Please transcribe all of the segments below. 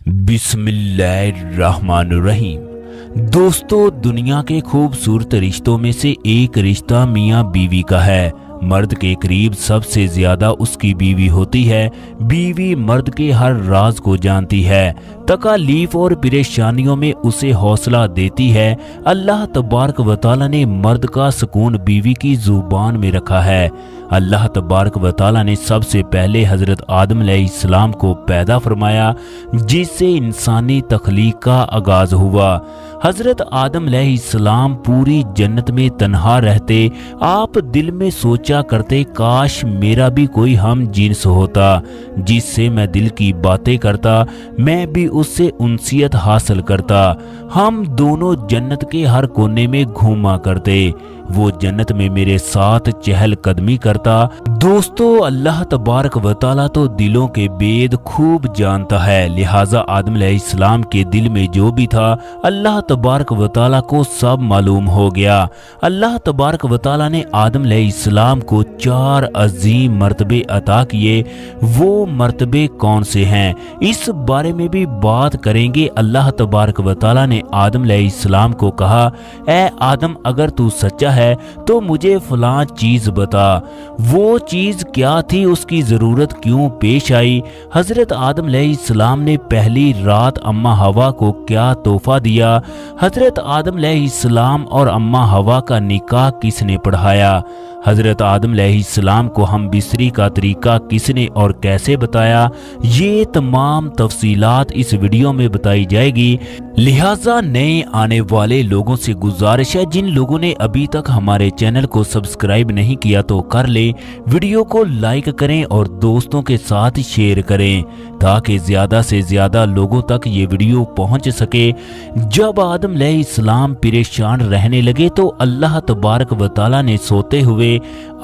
बिस्मिल्लाहिर्रहमानिर्रहीम। दोस्तों, दुनिया के खूबसूरत रिश्तों में से एक रिश्ता मियाँ बीवी का है। मर्द के करीब सबसे ज्यादा उसकी बीवी होती है। बीवी मर्द के हर राज को जानती है, तकालीफ और परेशानियों में उसे हौसला देती है। अल्लाह तबारक व तआला ने मर्द का सुकून बीवी की जुबान में रखा है। अल्लाह तबारक व तआला ने सबसे पहले हजरत आदम अलैहिस्सलाम को पैदा फरमाया, जिससे इंसानी तख्लीक का आगाज हुआ। हजरत आदम अलैहिस्सलाम पूरी जन्नत में तन्हा रहते। आप दिल में सोचा करते, काश मेरा भी कोई हम जिन्स होता जिससे मैं दिल की बातें करता, मैं भी उससे उनसियत हासिल करता। हम दोनों जन्नत के हर कोने में घूमा करते, वो जन्नत में मेरे साथ चहल कदमी करता। दोस्तों, अल्लाह तबारक व तआला तो दिलों के भेद खूब जानता है, लिहाजा आदम अलैहिस्सलाम के दिल में जो भी था अल्लाह तबारक व तआला को सब मालूम हो गया। अल्लाह तबारक व तआला ने आदम अलैहिस्सलाम को 4 अजीम मर्तबे अता किए। वो मर्तबे कौन से हैं, इस बारे में भी बात करेंगे। अल्लाह तबारक व तआला ने आदम अलैहिस्सलाम को कहा, ए आदम, अगर तू सच्चा है तो मुझे फलां चीज बता। वो चीज क्या थी, उसकी जरूरत क्यों पेश आई? हजरत आदम अलैहिस्सलाम ने पहली रात अम्मा हवा को क्या तोहफा दिया? हजरत आदम अलैहिस्सलाम और अम्मा हवा का निकाह किसने पढ़ाया? हजरत आदम अलैहिस्सलाम को हम बिस्तरी का तरीका किसने और कैसे बताया? ये तमाम तफसीलात इस वीडियो में बताई जाएगी। लिहाजा नए आने वाले लोगों से गुजारिश है, जिन लोगों ने अभी तक हमारे चैनल को सब्सक्राइब नहीं किया तो कर ले, वीडियो को लाइक करें और दोस्तों के साथ शेयर करें ताकि ज्यादा से ज्यादा लोगों तक ये वीडियो पहुंच सके। जब आदम अलैहिस्सलाम परेशान रहने लगे तो अल्लाह तबारक व तआला ने सोते हुए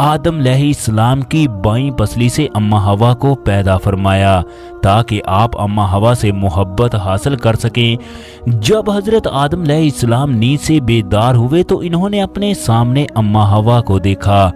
आदम अलैहिस्सलाम की बाईं पसली से अम्मा हवा को पैदा फरमाया ताकि आप अम्मा हवा से मोहब्बत हासिल कर सकें। जब हजरत आदम अलैहिस्सलाम नींद से बेदार हुए तो इन्होंने अपने सामने अम्मा हवा को देखा।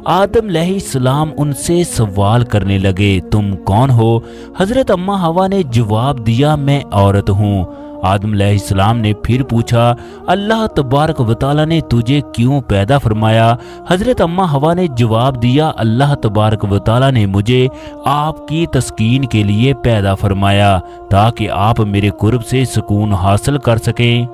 आदम अलैहिस्सलाम उनसे सवाल करने लगे, तुम कौन हो? हजरत अम्मा हवा ने जवाब दिया, मैं औरत हूँ। आदम अलैहिस्सलाम ने फिर पूछा, अल्लाह तबारक व तआला ने तुझे क्यों पैदा फरमाया? हजरत अम्मा हवा ने जवाब दिया, अल्लाह तबारक व तआला ने मुझे आपकी तस्कीन के लिए पैदा फरमाया ताकि आप मेरे कुर्ब से सुकून हासिल कर सकें।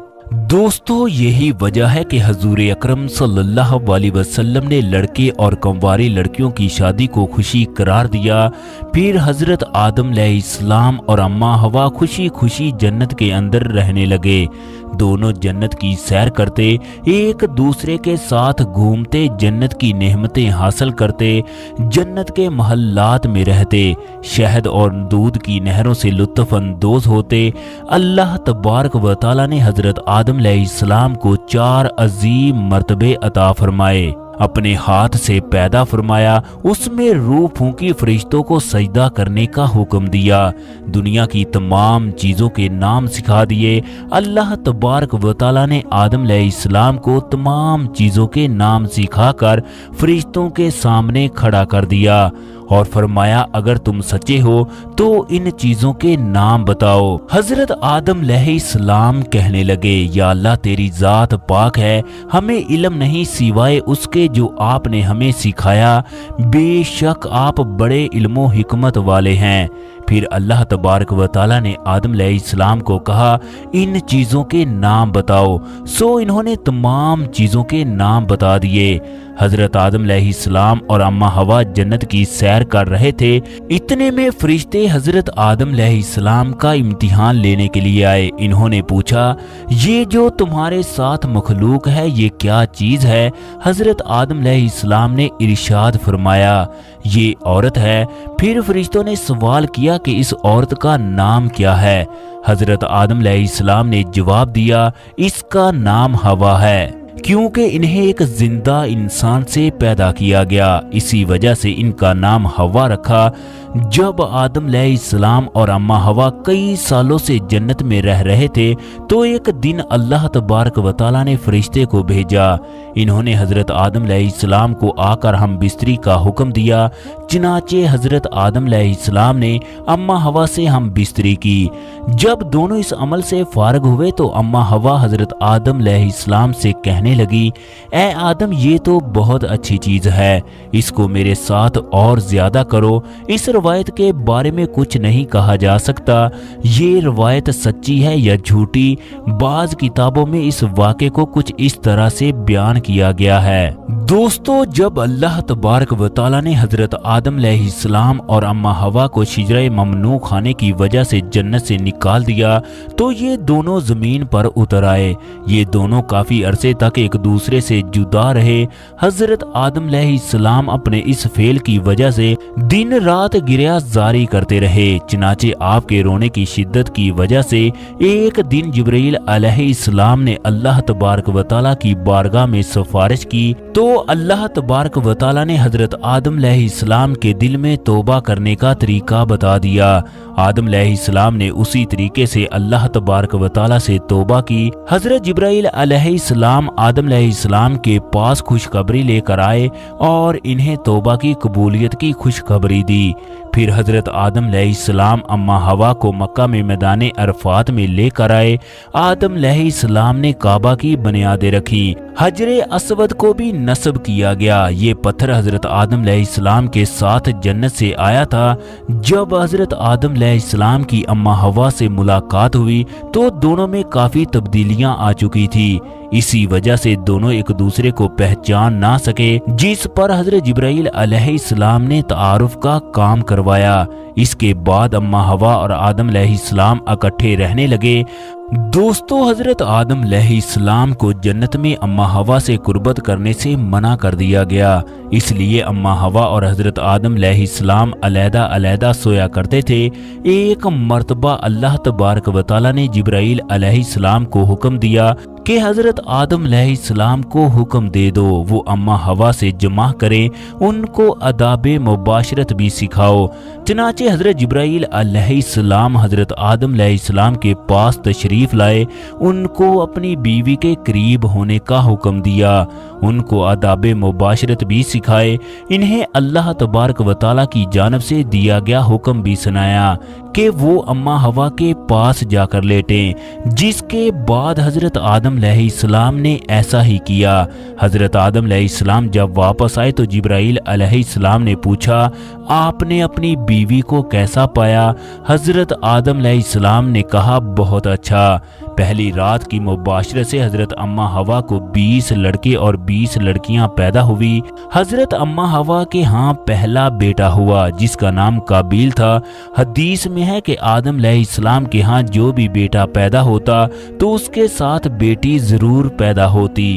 दोस्तों, यही वजह है कि हजूर अकरम सल्लल्लाहु अलैहि वसल्लम ने लड़के और कंवारी लड़कियों की शादी को खुशी करार दिया। फिर हजरत आदम अलैहिस्सलाम और अम्मा हवा खुशी खुशी जन्नत के अंदर रहने लगे। दोनों जन्नत की सैर करते, एक दूसरे के साथ घूमते, जन्नत की नेमतें हासिल करते, जन्नत के महल्लात में रहते, शहद और दूध की नहरों से लुत्फ अंदोज होते। अल्लाह तबारक व तआला ने हजरत आदम अलैहिस्सलाम को 4 अजीम मर्तबे अता फरमाए। अपने हाथ से पैदा फरमाया, उसमें रूह फूंकी, फरिश्तों को सजदा करने का हुक्म दिया, दुनिया की तमाम चीजों के नाम सिखा दिए। अल्लाह तबारक व तआला ने आदम अलैहिस्सलाम को तमाम चीजों के नाम सिखाकर फरिश्तों के सामने खड़ा कर दिया और फरमाया, अगर तुम सच्चे हो तो इन चीजों के नाम बताओ। हजरत आदम अलैहिस्सलाम कहने लगे, या अल्लाह, तेरी जात पाक है, हमें इल्म नहीं सिवाय उसके जो आपने हमें सिखाया। बेशक आप बड़े इल्मो हिकमत वाले हैं। फिर अल्लाह तबारक व तआला ने आदम अलैहिस्सलाम को कहा, इन चीजों के नाम बताओ। सो इन्होंने तमाम चीजों के नाम बता दिए। हजरत आदम अलैहिस्सलाम और अम्मा हवा जन्नत की सैर कर रहे थे। इतने में फरिश्ते हजरत आदम अलैहिस्सलाम का इम्तिहान लेने के लिए आए। इन्होंने पूछा, ये जो तुम्हारे साथ मखलूक है ये क्या चीज है? हजरत आदम अलैहिस्सलाम ने इरशाद फरमाया, ये औरत है। फिर फरिश्तों ने सवाल किया कि इस औरत का नाम क्या है? हजरत आदम अलैहिस्सलाम ने जवाब दिया, इसका नाम हवा है, क्योंकि इन्हें एक जिंदा इंसान से पैदा किया गया, इसी वजह से इनका नाम हवा रखा। जब आदम अलैहिस्सलाम और अम्मा हवा कई सालों से जन्नत में रह रहे थे तो एक दिन अल्लाह तबारक व तआला ने फरिश्ते को भेजा। इन्होंने हजरत आदम अलैहिस्सलाम को आकर हम बिस्तरी का हुक्म दिया। चनाचे हजरत आदम अलैहिस्सलाम ने अम्मा हवा से हम बिस्तरी की। जब दोनों इस अमल से फारग हुए तो अम्मा हवा हजरत आदम अलैहिस्सलाम से कहने लगी, ए आदम, ये तो बहुत अच्छी चीज है, इसको मेरे साथ और ज्यादा करो। इस रवायत के बारे में कुछ नहीं कहा जा सकता, ये रवायत सच्ची है या झूठी। बाज किताबों में इस वाक़े को कुछ इस तरह से बयान किया गया है। दोस्तों, जब अल्लाह तबारक व तआला ने हजरत आदम अलैहिस्सलाम और अम्मा हवा को शिजरे ममनू खाने की वजह से जन्नत से निकाल दिया तो ये दोनों जमीन पर उतर आए। ये दोनों काफी अरसे तक एक दूसरे से जुदा रहे। हजरत आदम अलैहिस्सलाम अपने इस फेल की वजह से दिन रात गिरिया जारी करते रहे। चनाचे आपके रोने की शिद्दत की वजह से एक दिन जिब्रील अलैहिस्सलाम ने अल्लाह तबारक व तआला की बारगाह में सिफारिश की तो अल्लाह तबारक व तआला ने हजरत आदम अलैहिस्सलाम के दिल में तौबा करने का तरीका बता दिया। आदम अलैहिस्सलाम ने उसी तरीके से अल्लाह तबारक व तआला से तौबा की। हजरत जिब्राइल अलैहिस्सलाम आदम अलैहिस्सलाम के पास खुशखबरी लेकर आए और इन्हें तौबा की कबूलियत की खुशखबरी दी। फिर हजरत आदम अलैहिस्सलाम अम्मा हवा को मक्का में मैदान अरफात में लेकर आए। आदम अलैहिस्सलाम ने काबा की बुनियादें रखी। हजरे अस्वद को भी नस्ब किया गया। ये पत्थर हजरत आदम अलैहिस्सलाम के साथ जन्नत से आया था। जब हजरत आदम अलैहिस्सलाम की अम्मा हवा से मुलाकात हुई तो दोनों में काफी तब्दीलियां आ चुकी थी। इसी वजह से दोनों एक दूसरे को पहचान ना सके, जिस पर हजरत जिब्राइल अलैहिस्सलाम ने तारुफ का काम करवाया। इसके बाद अम्मा हवा और आदम अलैहिस्सलाम इकट्ठे रहने लगे। दोस्तों, हजरत आदम अलैहिस्सलाम को जन्नत में अम्मा हवा से कुर्बत करने से मना कर दिया गया। इसलिए अम्मा हवा और हजरत आदम अलैहिस्सलाम अलैदा अलैदा सोया करते थे। एक मर्तबा अल्लाह तबारक व तआला ने जिब्राइल अलैहिस्सलाम को हुक्म दिया कि हजरत आदम अलैहिस्सलाम को हुक्म दे दो वो अम्मा हवा से जमा करें, उनको अदाबे मुबाशरत भी सिखाओ। चनाचे हजरत जिब्राइल अलैहिस्सलाम हजरत आदम अलैहिस्सलाम के पास तशरीफ लाए। उनको अपनी बीवी के करीब होने का हुक्म दिया, उनको आदाबे मुबाशरत भी सिखाए। इन्हें अल्लाह तबारक व तआला की जानब से दिया गया हुक्म भी सुनाया कि वो अम्मा हवा के पास जाकर लेटें। जिसके बाद हजरत आदम अलैहिस्सलाम ने ऐसा ही किया। हजरत आदम अलैहिस्सलाम जब वापस आए तो जिब्राइल अलैहिस्सलाम ने पूछा, आपने अपनी बीवी को कैसा पाया? हजरत आदम अलैहिस्सलाम ने कहा, बहुत अच्छा। पहली रात की मुबाशरत से हजरत अम्मा हवा को 20 लड़के और 20 लड़कियां पैदा हुई। हजरत अम्मा हवा के यहाँ पहला बेटा हुआ जिसका नाम काबिल था। हदीस में है कि आदम अलैहिस्सलाम के यहाँ जो भी बेटा पैदा होता तो उसके साथ बेटी जरूर पैदा होती।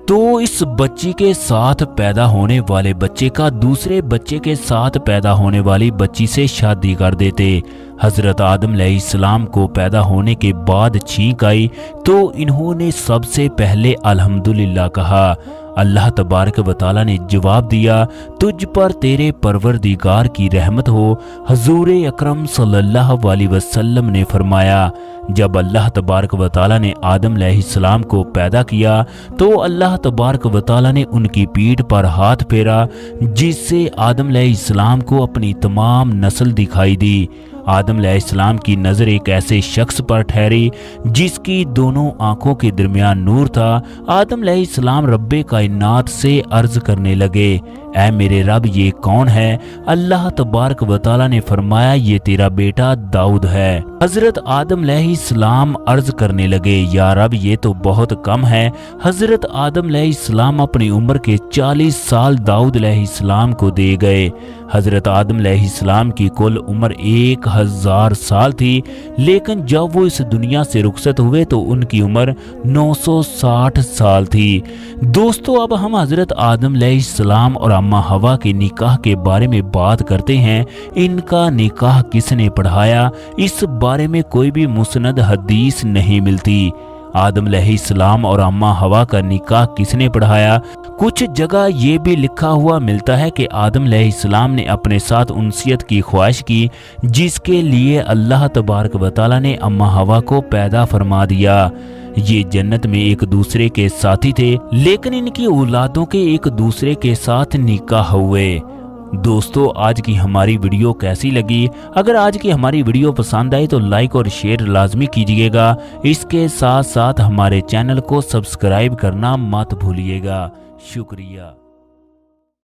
तो इस बच्ची के साथ पैदा होने वाले बच्चे का दूसरे बच्चे के साथ पैदा होने वाली बच्ची से शादी कर देते। हजरत आदम अलैहिस्सलाम को पैदा होने के बाद छींक आई तो इन्होंने सबसे पहले अल्हम्दुलिल्लाह कहा। अल्लाह तबारक व तआला ने जवाब दिया, तुझ पर तेरे परवरदिगार की रहमत हो। हजूर अकरम सल्लल्लाहु अलैहि वसल्लम ने फरमाया, जब अल्लाह तबारक व तआला ने आदम अलैहिस्सलाम को पैदा किया तो अल्लाह तबारक व तआला ने उनकी पीठ पर हाथ फेरा जिससे आदम अलैहिस्सलाम को अपनी तमाम नस्ल दिखाई दी। आदम अलैहिस्सलाम की नजर एक ऐसे शख्स पर ठहरी जिसकी दोनों आंखों के दरमियान नूर था। आदम अलैहिस्सलाम रब्बे कायनात से अर्ज करने लगे, ऐ मेरे रब, ये कौन है? अल्लाह तबारक व तआला ने फरमाया, ये तेरा बेटा दाऊद है। हजरत आदम अलैहिस्सलाम अर्ज करने लगे, या रब, ये तो बहुत कम है। हजरत आदम अलैहिस्सलाम अपनी उम्र के 40 साल दाऊद अलैहिस्सलाम को दे गए। हजरत आदम अलैहिस्सलाम की कुल उम्र 1000 साल थी, लेकिन जब वो इस दुनिया से रुखसत हुए तो उनकी उम्र 960 साल थी। दोस्तों, अब हम हजरत आदम अलैहिस्सलाम और अम्मा हवा के निकाह के बारे में बात करते हैं। इनका निकाह किसने पढ़ाया? इस बारे में कोई भी मुस्नद हदीस नहीं मिलती। आदम अलैहिस्सलाम और अम्मा हवा का निकाह किसने पढ़ाया? कुछ जगह ये भी लिखा हुआ मिलता है कि आदम अलैहिस्सलाम ने अपने साथ उनसियत की ख्वाहिश की, जिसके लिए अल्लाह तबारक व तआला ने अम्मा हवा को पैदा फरमा दिया। ये जन्नत में एक दूसरे के साथी थे, लेकिन इनकी औलादों के एक दूसरे के साथ निकाह हुए। दोस्तों, आज की हमारी वीडियो कैसी लगी? अगर आज की हमारी वीडियो पसंद आई तो लाइक और शेयर लाजमी कीजिएगा। इसके साथ साथ हमारे चैनल को सब्सक्राइब करना मत भूलिएगा। शुक्रिया।